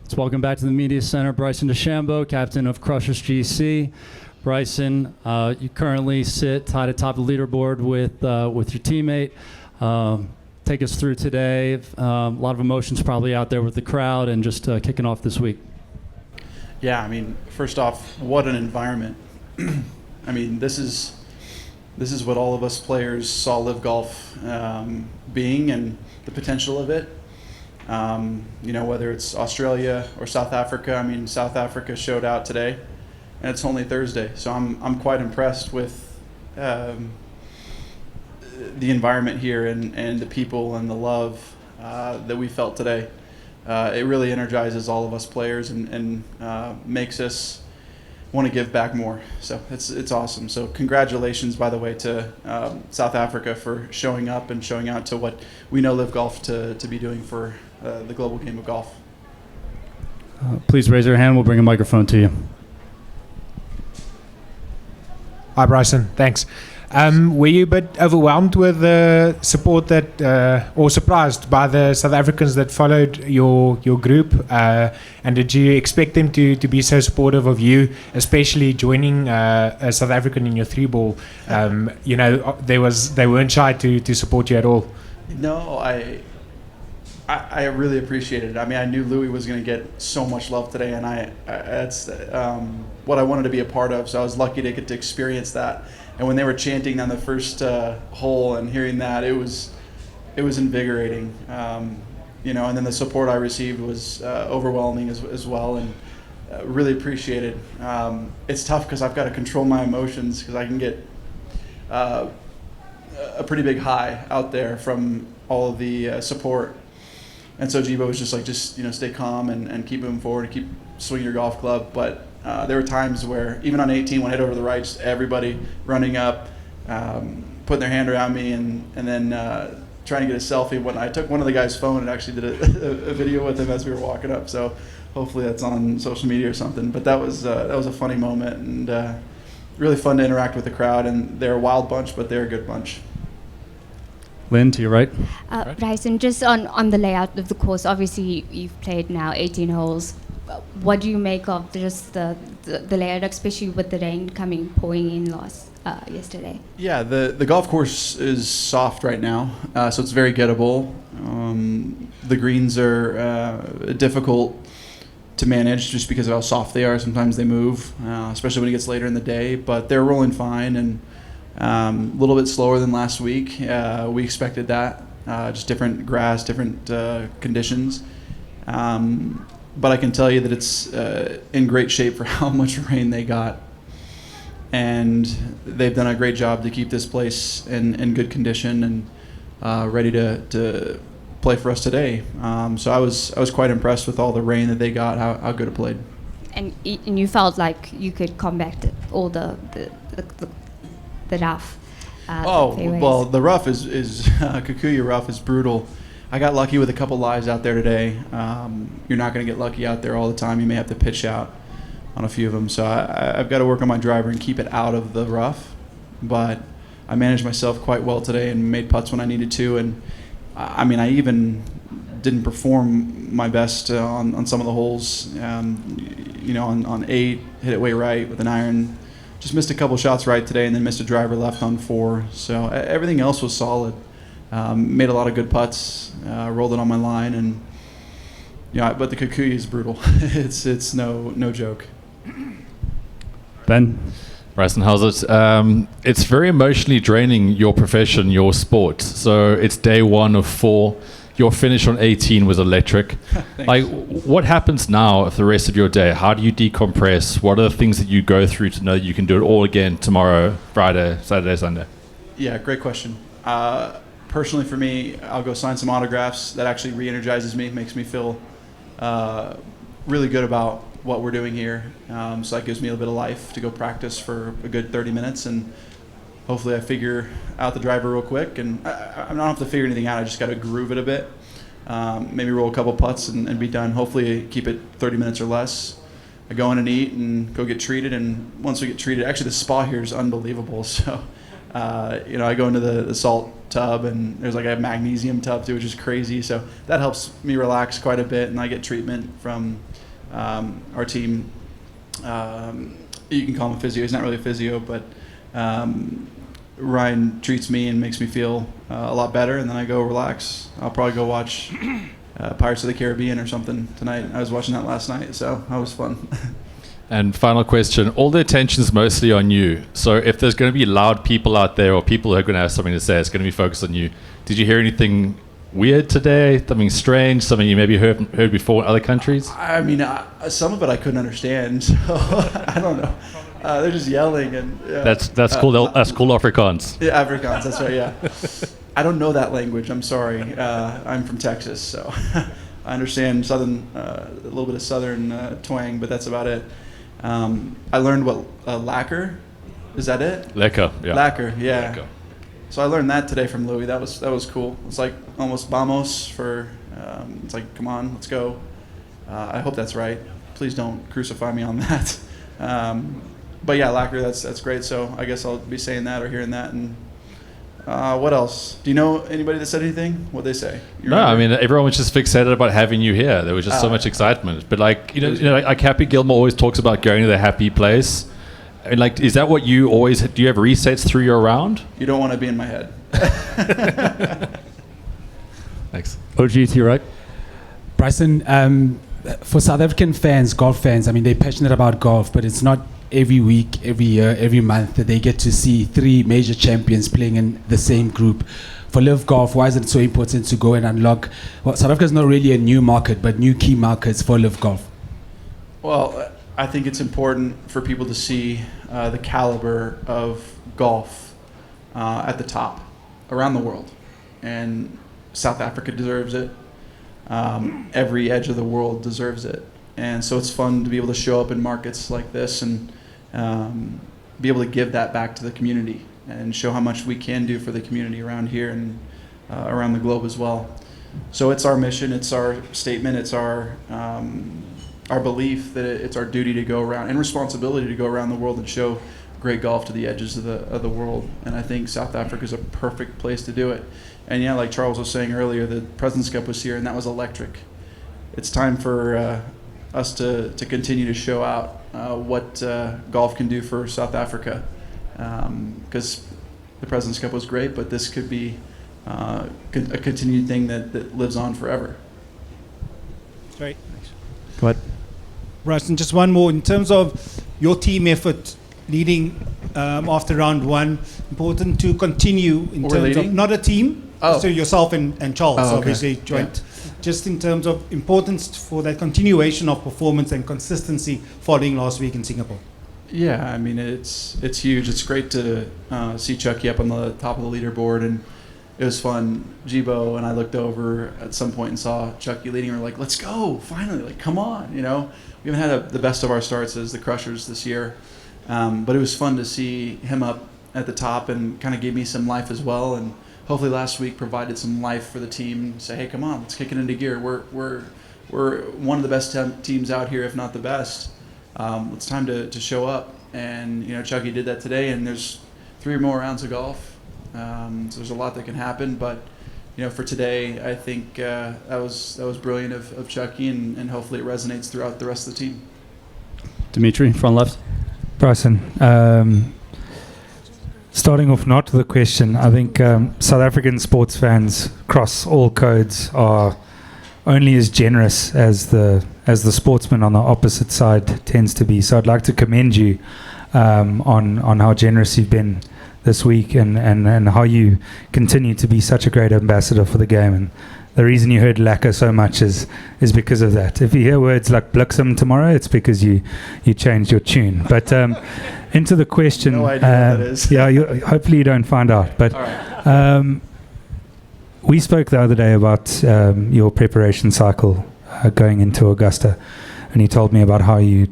Let's welcome back to the Media Center Bryson DeChambeau, captain of Crushers GC. Bryson, you currently sit tied atop the leaderboard with your teammate. Take us through today. A lot of emotions probably out there with the crowd and just kicking off this week. Yeah, I mean, first off, what an environment. I mean, this is what all of us players saw LIV Golf being, and the potential of it. You know, whether it's Australia or South Africa. I mean, South Africa showed out today, and it's only Thursday, so I'm quite impressed with the environment here and the people and the love that we felt today. It really energizes all of us players and makes us want to give back more. So it's awesome. So congratulations, by the way, to South Africa for showing up and showing out to what we know LIV Golf to be doing for the global game of golf. Please raise your hand. We'll bring a microphone to you. Hi, Bryson. Thanks. Were you a bit overwhelmed with the support that, or surprised by the South Africans that followed your group? And did you expect them to be so supportive of you, especially joining a South African in your three ball? You know, they weren't shy to support you at all. No, I really appreciated it. I mean, I knew Louis was going to get so much love today, and that's what I wanted to be a part of. So I was lucky to get to experience that. And when they were chanting on the first hole and hearing that, it was invigorating. You know, and then the support I received was overwhelming as well, and really appreciated. It's tough because I've got to control my emotions because I can get a pretty big high out there from all of the support. And so Jibo was just like, stay calm and keep moving forward and keep swinging your golf club. But there were times where, even on 18, when I hit over the right, just everybody running up, putting their hand around me, and then trying to get a selfie. When I took one of the guys' phone and actually did a video with him as we were walking up. So hopefully that's on social media or something. But that was a funny moment, and really fun to interact with the crowd. And they're a wild bunch, but they're a good bunch. Lynn, to your right. Bryson, just on the layout of the course, obviously you've played now 18 holes. What do you make of just the layout, especially with the rain pouring in yesterday? Yeah, the golf course is soft right now, so it's very gettable. The greens are difficult to manage just because of how soft they are. Sometimes they move, especially when it gets later in the day, but they're rolling fine, and a little bit slower than last week. We expected that, just different grass, different conditions. But I can tell you that it's in great shape for how much rain they got. And they've done a great job to keep this place in good condition and ready to play for us today. So I was quite impressed with all the rain that they got, how good it played. And you felt like you could combat all the rough. Well, the rough is Kikuyu rough is brutal. I got lucky with a couple lives out there today. You're not going to get lucky out there all the time. You may have to pitch out on a few of them. So I've got to work on my driver and keep it out of the rough. But I managed myself quite well today and made putts when I needed to. And I mean, I even didn't perform my best on some of the holes. You know, on 8, hit it way right with an iron. Just missed a couple shots right today, and then missed a driver left on 4. So everything else was solid. Made a lot of good putts, rolled it on my line, and but the Kikuyu is brutal. it's no joke. Ben? Bryson, how's it? It's very emotionally draining, your profession, your sport. So it's day 1 of 4. Your finish on 18 was electric. Like, what happens now for the rest of your day? How do you decompress? What are the things that you go through to know that you can do it all again tomorrow, Friday, Saturday, Sunday? Yeah, great question. Personally, for me, I'll go sign some autographs. That actually re-energizes me, makes me feel really good about what we're doing here. So that gives me a little bit of life to go practice for a good 30 minutes, and hopefully I figure out the driver real quick. And I don't have to figure anything out. I just got to groove it a bit. Maybe roll a couple putts and be done. Hopefully keep it 30 minutes or less. I go in and eat and go get treated. And once we get treated, actually the spa here is unbelievable. So I go into the salt tub, and there's like a magnesium tub too, which is crazy. So that helps me relax quite a bit, and I get treatment from our team. You can call him a physio. He's not really a physio, but Ryan treats me and makes me feel a lot better, and then I go relax. I'll probably go watch Pirates of the Caribbean or something tonight. I was watching that last night, so that was fun. And final question, all the attention's mostly on you. So if there's going to be loud people out there or people who are going to have something to say, it's going to be focused on you. Did you hear anything weird today? Something strange? Something you maybe heard before in other countries? I mean, some of it I couldn't understand, so I don't know. They're just yelling, and That's cool. That's cool Afrikaans. Yeah, Afrikaans. That's right. Yeah, I don't know that language. I'm sorry. I'm from Texas, so I understand southern, a little bit of southern twang, but that's about it. I learned what lacquer. Is that it? Lekker. Yeah. Lacquer. Yeah. Lekker. So I learned that today from Louis. That was cool. It's like almost vamos for. It's like, come on, let's go. I hope that's right. Please don't crucify me on that. But yeah, lacquer. That's great. So I guess I'll be saying that or hearing that. And what else? Do you know anybody that said anything? What'd they say? You No, I remember? mean everyone was just fixated about having you here. There was just so much excitement. But like like Happy Gilmore always talks about going to the happy place. And like, is that what you always do? You have resets through your round? You don't want to be in my head. Thanks. OG to your right. Bryson, for South African fans, golf fans, I mean, they're passionate about golf, but it's not every week, every year, every month that they get to see three major champions playing in the same group. For LIV Golf, why is it so important to go and unlock? Well, South Africa is not really a new market, but new key markets for LIV Golf. Well, I think it's important for people to see the caliber of golf at the top around the world. And South Africa deserves it. Every edge of the world deserves it. And so it's fun to be able to show up in markets like this and be able to give that back to the community and show how much we can do for the community around here and around the globe as well. So it's our mission, it's our statement, it's our belief that it's our duty to go around and responsibility to go around the world and show great golf to the edges of the world. And I think South Africa is a perfect place to do it. And yeah, like Charles was saying earlier, the President's Cup was here and that was electric. It's time for us to continue to show out what golf can do for South Africa. Because the President's Cup was great, but this could be a continued thing that lives on forever. Great. Go ahead. Bryson, just one more. In terms of your team effort leading after round one, important to continue in We're terms leading? of not a team, Oh. so yourself and Charles, Oh, okay. obviously joint. Just in terms of importance for that continuation of performance and consistency following last week in Singapore. Yeah, I mean it's huge. It's great to see Chucky up on the top of the leaderboard, and it was fun. Jibo and I looked over at some point and saw Chucky leading. We were like, "Let's go! Finally! Like, come on!" You know, we haven't had the best of our starts as the Crushers this year, but it was fun to see him up at the top and kind of gave me some life as well. And hopefully last week provided some life for the team. Say, hey, come on, let's kick it into gear. We're one of the best teams out here, if not the best. It's time to show up, and Chucky did that today. And there's 3 more rounds of golf, so there's a lot that can happen. But for today, I think that was brilliant of Chucky, and hopefully it resonates throughout the rest of the team. Dimitri, front left. Bryson, starting off not the question, I think South African sports fans across all codes are only as generous as the sportsman on the opposite side tends to be. So I'd like to commend you on how generous you've been this week and how you continue to be such a great ambassador for the game. And the reason you heard lacquer so much is because of that. If you hear words like bliksem tomorrow, it's because you changed your tune. But into the question, No idea what that is. yeah, hopefully you don't find out. But All right. we spoke the other day about your preparation cycle going into Augusta, and you told me about how you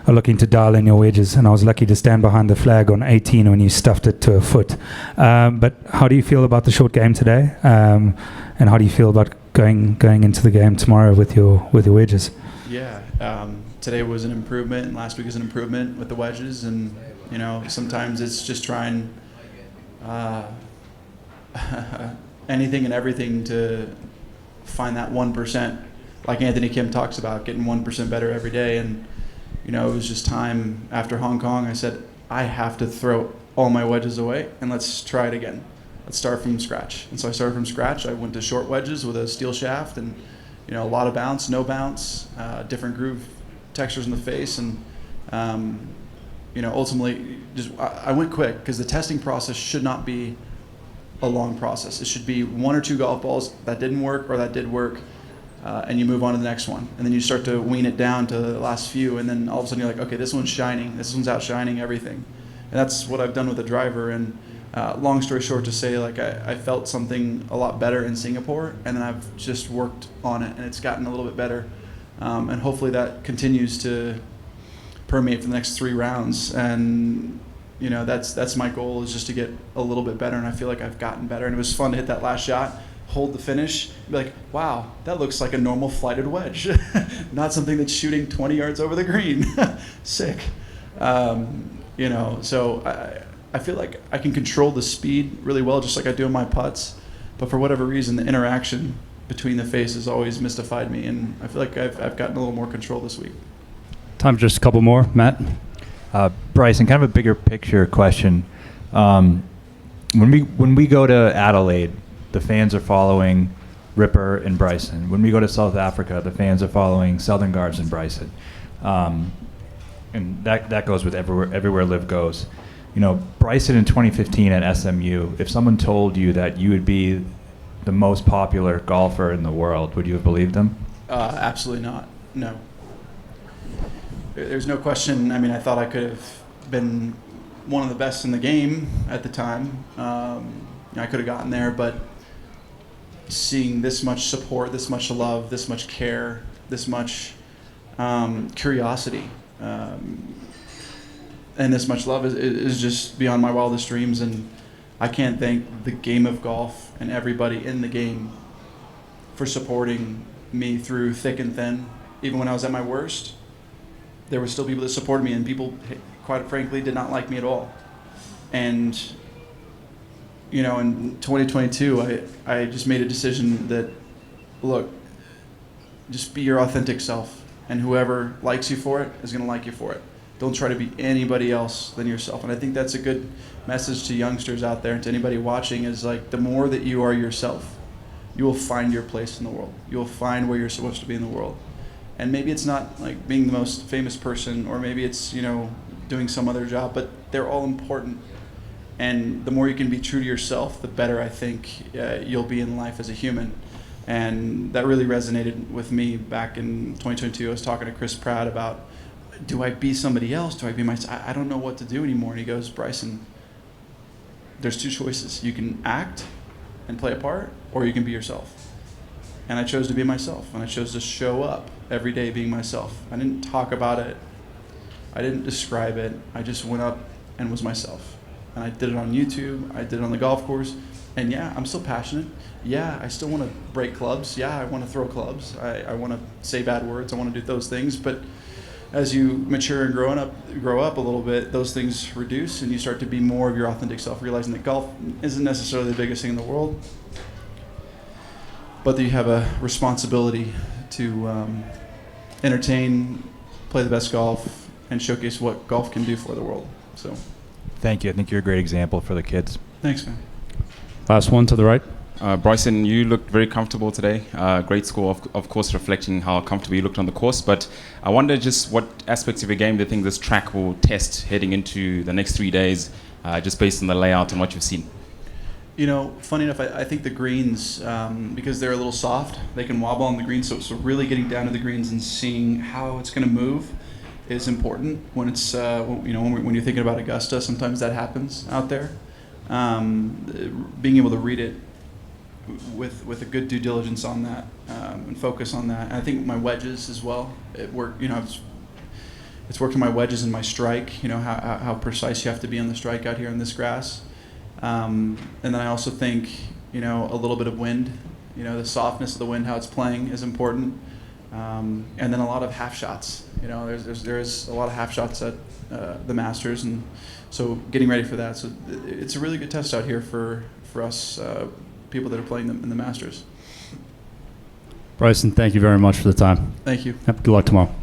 are looking to dial in your wedges, and I was lucky to stand behind the flag on 18 when you stuffed it to a foot. But how do you feel about the short game today, and how do you feel about going into the game tomorrow with your wedges? Yeah, today was an improvement, and last week was an improvement with the wedges, and sometimes it's just trying anything and everything to find that 1%, like Anthony Kim talks about, getting 1% better every day. And it was just time after Hong Kong. I said, I have to throw all my wedges away and let's try it again. Let's start from scratch. And so I started from scratch. I went to short wedges with a steel shaft and a lot of bounce, no bounce, different groove textures in the face, and ultimately I went quick because the testing process should not be a long process. It should be 1 or 2 golf balls that didn't work or that did work, and you move on to the next one. And then you start to wean it down to the last few, and then all of a sudden you're like, okay, this one's shining, this one's outshining everything. And that's what I've done with the driver. And long story short, to say, like, I felt something a lot better in Singapore, and then I've just worked on it, and it's gotten a little bit better. And hopefully that continues to permeate for the next 3 rounds. And that's my goal, is just to get a little bit better, and I feel like I've gotten better. And it was fun to hit that last shot, hold the finish, be like, wow, that looks like a normal flighted wedge, not something that's shooting 20 yards over the green. Sick. So I feel like I can control the speed really well, just like I do in my putts. But for whatever reason, the interaction between the faces always mystified me, and I feel like I've gotten a little more control this week. Time for just a couple more. Matt? Bryson, kind of a bigger picture question. When we go to Adelaide, the fans are following Ripper and Bryson. When we go to South Africa, the fans are following Southern Guards and Bryson. And that goes with everywhere LIV goes. Bryson in 2015 at SMU, if someone told you that you would be the most popular golfer in the world, would you have believed them? Absolutely not. No. There's no question. I mean, I thought I could have been one of the best in the game at the time. I could have gotten there, but seeing this much support, this much love, this much care, this much curiosity, and this much love is just beyond my wildest dreams. And I can't thank the game of golf and everybody in the game for supporting me through thick and thin. Even when I was at my worst, there were still people that supported me, and people, quite frankly, did not like me at all. And in 2022, I just made a decision that, look, just be your authentic self, and whoever likes you for it is going to like you for it. Don't try to be anybody else than yourself. And I think that's a good message to youngsters out there and to anybody watching, is like, the more that you are yourself, you will find your place in the world. You will find where you're supposed to be in the world. And maybe it's not like being the most famous person, or maybe it's, doing some other job, but they're all important. And the more you can be true to yourself, the better I think you'll be in life as a human. And that really resonated with me back in 2022. I was talking to Chris Pratt about, do I be somebody else? Do I be myself? I don't know what to do anymore. And he goes, Bryson, there's 2 choices. You can act and play a part, or you can be yourself. And I chose to be myself, and I chose to show up every day being myself. I didn't talk about it. I didn't describe it. I just went up and was myself. And I did it on YouTube. I did it on the golf course. And yeah, I'm still passionate. Yeah, I still want to break clubs. Yeah, I want to throw clubs. I want to say bad words. I want to do those things. But as you mature and grow up a little bit, those things reduce, and you start to be more of your authentic self, realizing that golf isn't necessarily the biggest thing in the world, but that you have a responsibility to entertain, play the best golf, and showcase what golf can do for the world. So, Thank you. I think you're a great example for the kids. thanks, man. Last one to the right. Bryson, you looked very comfortable today. Great score, of course, reflecting how comfortable you looked on the course. But I wonder just what aspects of your game do you think this track will test heading into the next 3 days, just based on the layout and what you've seen? Funny enough, I think the greens, because they're a little soft, they can wobble on the greens. So really getting down to the greens and seeing how it's going to move is important. When it's when you're thinking about Augusta, sometimes that happens out there. Being able to read it with a good due diligence on that, and focus on that. And I think my wedges as well. It worked. It's worked on my wedges and my strike. How precise you have to be on the strike out here on this grass. And then I also think a little bit of wind. The softness of the wind, how it's playing, is important. And then a lot of half shots. You know, there's a lot of half shots at the Masters, and so getting ready for that. So it's a really good test out here for us people that are playing in the Masters. Bryson, thank you very much for the time. Thank you. Good luck tomorrow.